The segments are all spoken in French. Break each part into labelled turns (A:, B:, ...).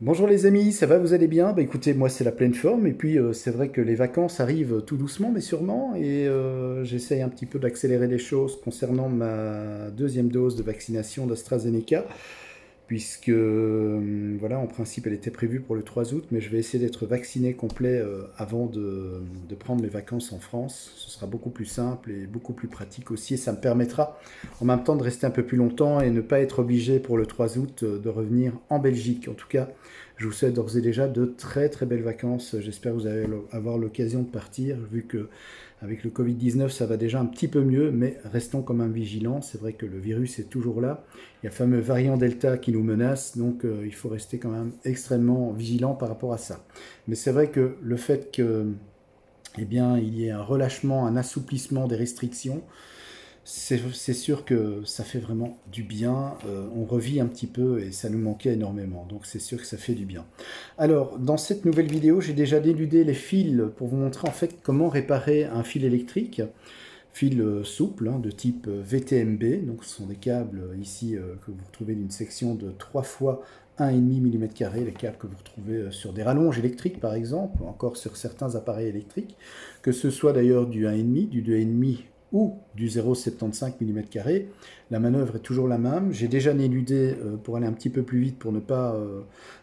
A: Bonjour les amis, ça va, vous allez bien? Bah écoutez, moi c'est la pleine forme et puis c'est vrai que les vacances arrivent tout doucement mais sûrement et j'essaye un petit peu d'accélérer les choses concernant ma deuxième dose de vaccination d'AstraZeneca puisque voilà, en principe elle était prévue pour le 3 août, mais je vais essayer d'être vacciné complet avant de prendre mes vacances en France. Ce sera beaucoup plus simple et beaucoup plus pratique aussi, et ça me permettra en même temps de rester un peu plus longtemps et ne pas être obligé pour le 3 août de revenir en Belgique. En tout cas, je vous souhaite d'ores et déjà de très très belles vacances. J'espère que vous allez avoir l'occasion de partir, vu que avec le Covid-19 ça va déjà un petit peu mieux, mais restons quand même vigilants. C'est vrai que le virus est toujours là. Il y a le fameux variant Delta qui nous menace, donc il faut rester quand même extrêmement vigilant par rapport à ça. Mais c'est vrai que le fait que, eh bien, il y ait un relâchement, un assouplissement des restrictions, c'est sûr que ça fait vraiment du bien. On revit un petit peu et ça nous manquait énormément. Donc c'est sûr que ça fait du bien. Alors, dans cette nouvelle vidéo, j'ai déjà dénudé les fils pour vous montrer en fait comment réparer un fil électrique. Fil souple hein, de type VTMB. Donc ce sont des câbles ici que vous retrouvez d'une section de 3 fois 1,5 mm, les câbles que vous retrouvez sur des rallonges électriques par exemple, ou encore sur certains appareils électriques, que ce soit d'ailleurs du 1,5, du 2,5 ou du 0,75 mm. La manœuvre est toujours la même. J'ai déjà dénudé pour aller un petit peu plus vite pour ne pas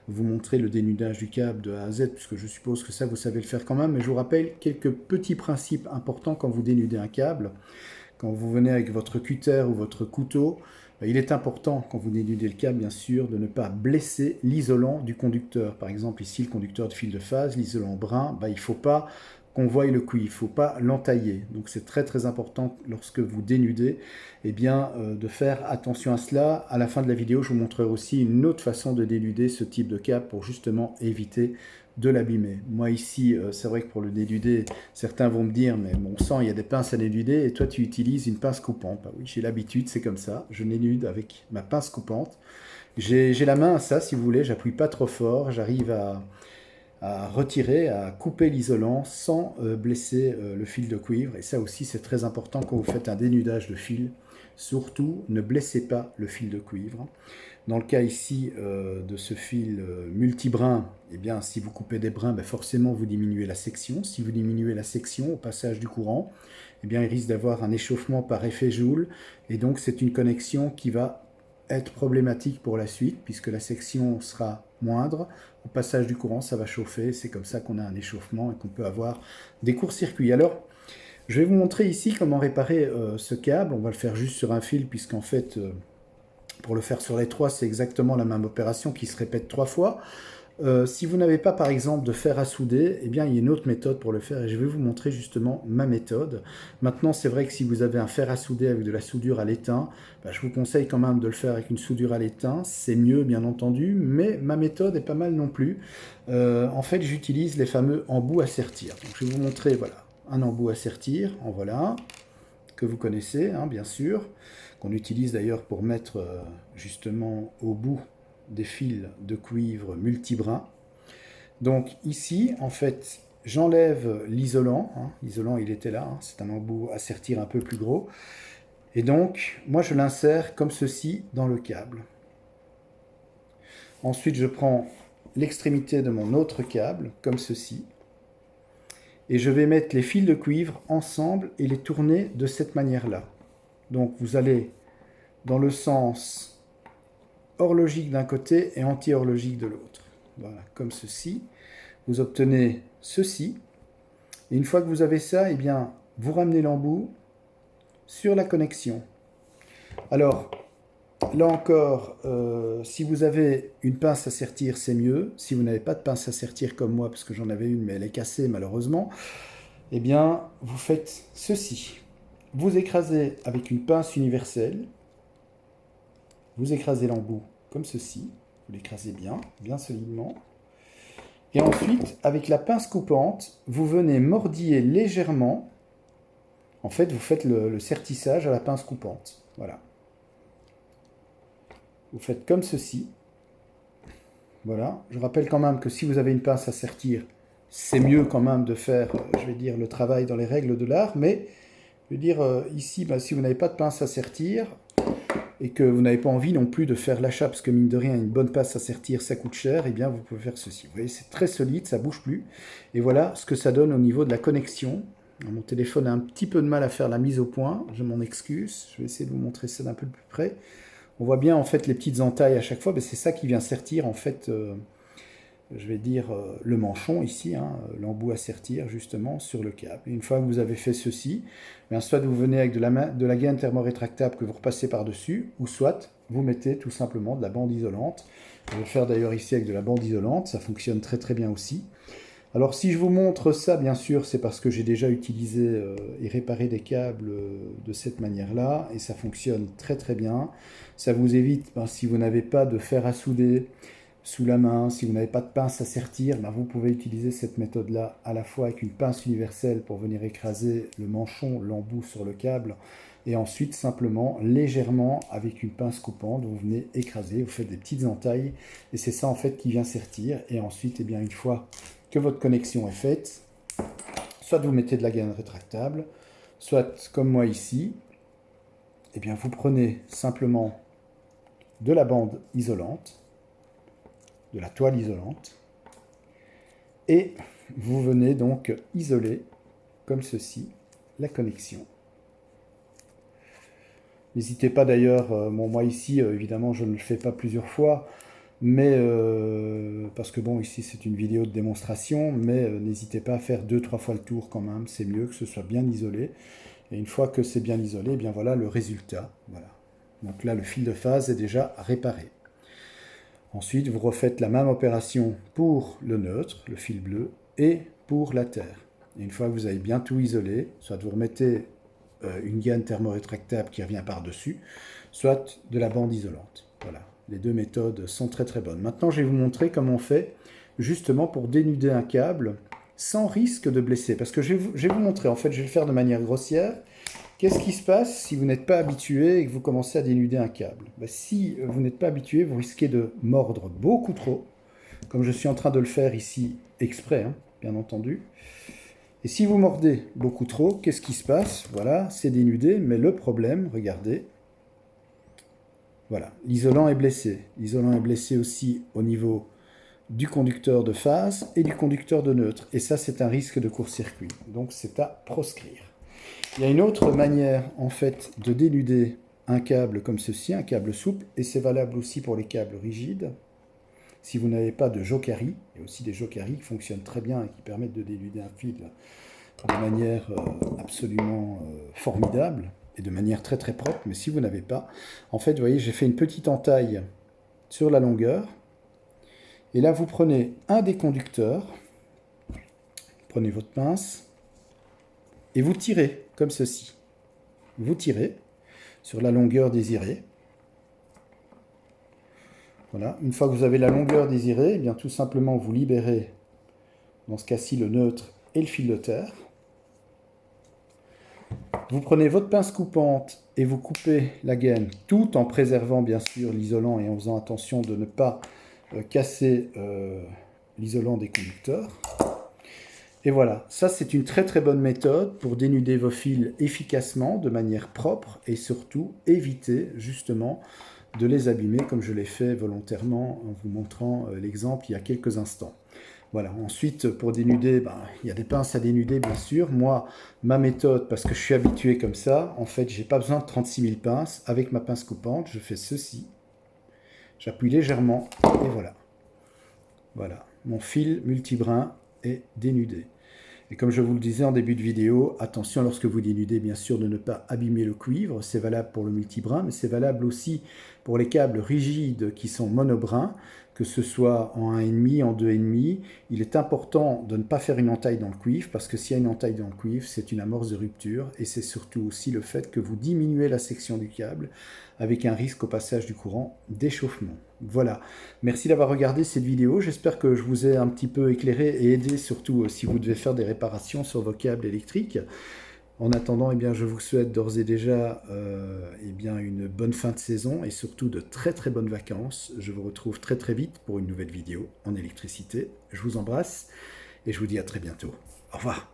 A: vous montrer le dénudage du câble de A à Z, puisque je suppose que ça vous savez le faire quand même, mais je vous rappelle quelques petits principes importants quand vous dénudez un câble. Quand vous venez avec votre cutter ou votre couteau, il est important, quand vous dénudez le câble, bien sûr, de ne pas blesser l'isolant du conducteur. Par exemple, ici, le conducteur de fil de phase, l'isolant brun, il ne faut pas qu'on voie le cuivre, il ne faut pas l'entailler. Donc c'est très très important lorsque vous dénudez, de faire attention à cela. À la fin de la vidéo, je vous montrerai aussi une autre façon de dénuder ce type de câble pour justement éviter de l'abîmer. Moi ici, c'est vrai que pour le dénuder, certains vont me dire, mais bon sang, il y a des pinces à dénuder et toi tu utilises une pince coupante. Bah oui, j'ai l'habitude, c'est comme ça. Je dénude avec ma pince coupante. J'ai la main à ça, si vous voulez, j'appuie pas trop fort, j'arrive à retirer, à couper l'isolant sans blesser le fil de cuivre. Et ça aussi, c'est très important quand vous faites un dénudage de fil. Surtout, ne blessez pas le fil de cuivre. Dans le cas ici de ce fil multibrin, eh bien, si vous coupez des brins, forcément vous diminuez la section. Si vous diminuez la section au passage du courant, eh bien, il risque d'avoir un échauffement par effet Joule. Et donc, c'est une connexion qui va être problématique pour la suite, puisque la section sera moindre. Au passage du courant, ça va chauffer. C'est comme ça qu'on a un échauffement et qu'on peut avoir des courts-circuits. Alors, je vais vous montrer ici comment réparer ce câble. On va le faire juste sur un fil, puisqu'en fait, pour le faire sur les trois, c'est exactement la même opération qui se répète 3 fois. Si vous n'avez pas par exemple de fer à souder, eh bien il y a une autre méthode pour le faire et je vais vous montrer justement ma méthode. Maintenant c'est vrai que si vous avez un fer à souder avec de la soudure à l'étain, je vous conseille quand même de le faire avec une soudure à l'étain, c'est mieux bien entendu, mais ma méthode est pas mal non plus. En fait j'utilise les fameux embouts à sertir. Donc, je vais vous montrer voilà, un embout à sertir, en voilà un, que vous connaissez hein, bien sûr, qu'on utilise d'ailleurs pour mettre justement au bout des fils de cuivre multibrin. Donc ici, en fait, j'enlève l'isolant. Hein. L'isolant, il était là. Hein. C'est un embout à sertir un peu plus gros. Et donc, moi, je l'insère comme ceci dans le câble. Ensuite, je prends l'extrémité de mon autre câble, comme ceci. Et je vais mettre les fils de cuivre ensemble et les tourner de cette manière-là. Donc, vous allez dans le sens horlogique d'un côté et anti-horlogique de l'autre. Voilà, comme ceci. Vous obtenez ceci. Et une fois que vous avez ça, eh bien, vous ramenez l'embout sur la connexion. Alors, là encore, si vous avez une pince à sertir, c'est mieux. Si vous n'avez pas de pince à sertir comme moi, parce que j'en avais une, mais elle est cassée malheureusement, eh bien, vous faites ceci. Vous écrasez avec une pince universelle. Vous écrasez l'embout comme ceci. Vous l'écrasez bien, bien solidement. Et ensuite, avec la pince coupante, vous venez mordiller légèrement. En fait, vous faites le sertissage à la pince coupante. Voilà. Vous faites comme ceci. Voilà. Je rappelle quand même que si vous avez une pince à sertir, c'est mieux quand même de faire, je vais dire, le travail dans les règles de l'art. Mais, je veux dire, ici, si vous n'avez pas de pince à sertir, et que vous n'avez pas envie non plus de faire l'achat, parce que mine de rien, une bonne pince à sertir, ça coûte cher, et bien vous pouvez faire ceci. Vous voyez, c'est très solide, ça bouge plus. Et voilà ce que ça donne au niveau de la connexion. Mon téléphone a un petit peu de mal à faire la mise au point, je m'en excuse. Je vais essayer de vous montrer ça d'un peu plus près. On voit bien en fait les petites entailles à chaque fois, mais c'est ça qui vient sertir en fait, je vais dire le manchon ici, hein, l'embout à sertir justement sur le câble. Et une fois que vous avez fait ceci, bien, soit vous venez avec de la gaine thermorétractable que vous repassez par-dessus, ou soit vous mettez tout simplement de la bande isolante. Je vais le faire d'ailleurs ici avec de la bande isolante, ça fonctionne très très bien aussi. Alors si je vous montre ça, bien sûr, c'est parce que j'ai déjà utilisé et réparé des câbles de cette manière-là, et ça fonctionne très très bien. Ça vous évite, si vous n'avez pas de fer à souder sous la main, si vous n'avez pas de pince à sertir, vous pouvez utiliser cette méthode-là à la fois avec une pince universelle pour venir écraser le manchon, l'embout sur le câble, et ensuite simplement, légèrement, avec une pince coupante, vous venez écraser, vous faites des petites entailles, et c'est ça en fait qui vient sertir, et ensuite, une fois que votre connexion est faite, soit vous mettez de la gaine rétractable, soit comme moi ici, vous prenez simplement de la bande isolante, de la toile isolante, et vous venez donc isoler, comme ceci, la connexion. N'hésitez pas d'ailleurs, moi ici, évidemment, je ne le fais pas plusieurs fois, mais parce que ici c'est une vidéo de démonstration, mais n'hésitez pas à faire 2-3 fois le tour quand même, c'est mieux que ce soit bien isolé. Et une fois que c'est bien isolé, voilà le résultat. Voilà. Donc là, le fil de phase est déjà réparé. Ensuite, vous refaites la même opération pour le neutre, le fil bleu, et pour la terre. Et une fois que vous avez bien tout isolé, soit vous remettez une gaine thermorétractable qui revient par-dessus, soit de la bande isolante. Voilà. Les deux méthodes sont très très bonnes. Maintenant, je vais vous montrer comment on fait justement pour dénuder un câble sans risque de blesser. Parce que je vais vous montrer, en fait, je vais le faire de manière grossière. Qu'est-ce qui se passe si vous n'êtes pas habitué et que vous commencez à dénuder un câble? Si vous n'êtes pas habitué, vous risquez de mordre beaucoup trop, comme je suis en train de le faire ici exprès, hein, bien entendu. Et si vous mordez beaucoup trop, qu'est-ce qui se passe? Voilà, c'est dénudé, mais le problème, regardez, voilà, l'isolant est blessé. L'isolant est blessé aussi au niveau du conducteur de phase et du conducteur de neutre. Et ça, c'est un risque de court-circuit. Donc, c'est à proscrire. Il y a une autre manière, en fait, de dénuder un câble comme ceci, un câble souple, et c'est valable aussi pour les câbles rigides. Si vous n'avez pas de jokari, il y a aussi des jokari qui fonctionnent très bien et qui permettent de dénuder un fil de manière absolument formidable et de manière très très propre, mais si vous n'avez pas, en fait, vous voyez, j'ai fait une petite entaille sur la longueur, et là, vous prenez un des conducteurs, prenez votre pince, et vous tirez, comme ceci. Vous tirez sur la longueur désirée. Voilà, une fois que vous avez la longueur désirée, tout simplement, vous libérez, dans ce cas-ci, le neutre et le fil de terre. Vous prenez votre pince coupante et vous coupez la gaine, tout en préservant bien sûr l'isolant et en faisant attention de ne pas casser l'isolant des conducteurs. Et voilà, ça c'est une très très bonne méthode pour dénuder vos fils efficacement, de manière propre et surtout éviter justement de les abîmer comme je l'ai fait volontairement en vous montrant l'exemple il y a quelques instants. Voilà, ensuite pour dénuder, il y a des pinces à dénuder bien sûr. Moi, ma méthode, parce que je suis habitué comme ça, en fait, j'ai pas besoin de 36 000 pinces. Avec ma pince coupante, je fais ceci. J'appuie légèrement et voilà. Voilà, mon fil multibrin est dénudé. Et comme je vous le disais en début de vidéo, attention lorsque vous dénudez, bien sûr, de ne pas abîmer le cuivre. C'est valable pour le multibrin, mais c'est valable aussi pour les câbles rigides qui sont monobrins, que ce soit en 1,5, en 2,5. Il est important de ne pas faire une entaille dans le cuivre, parce que s'il y a une entaille dans le cuivre, c'est une amorce de rupture, et c'est surtout aussi le fait que vous diminuez la section du câble, avec un risque au passage du courant d'échauffement. Voilà, merci d'avoir regardé cette vidéo, j'espère que je vous ai un petit peu éclairé et aidé, surtout si vous devez faire des réparations sur vos câbles électriques. En attendant, je vous souhaite d'ores et déjà une bonne fin de saison et surtout de très très bonnes vacances. Je vous retrouve très très vite pour une nouvelle vidéo en électricité. Je vous embrasse et je vous dis à très bientôt. Au revoir.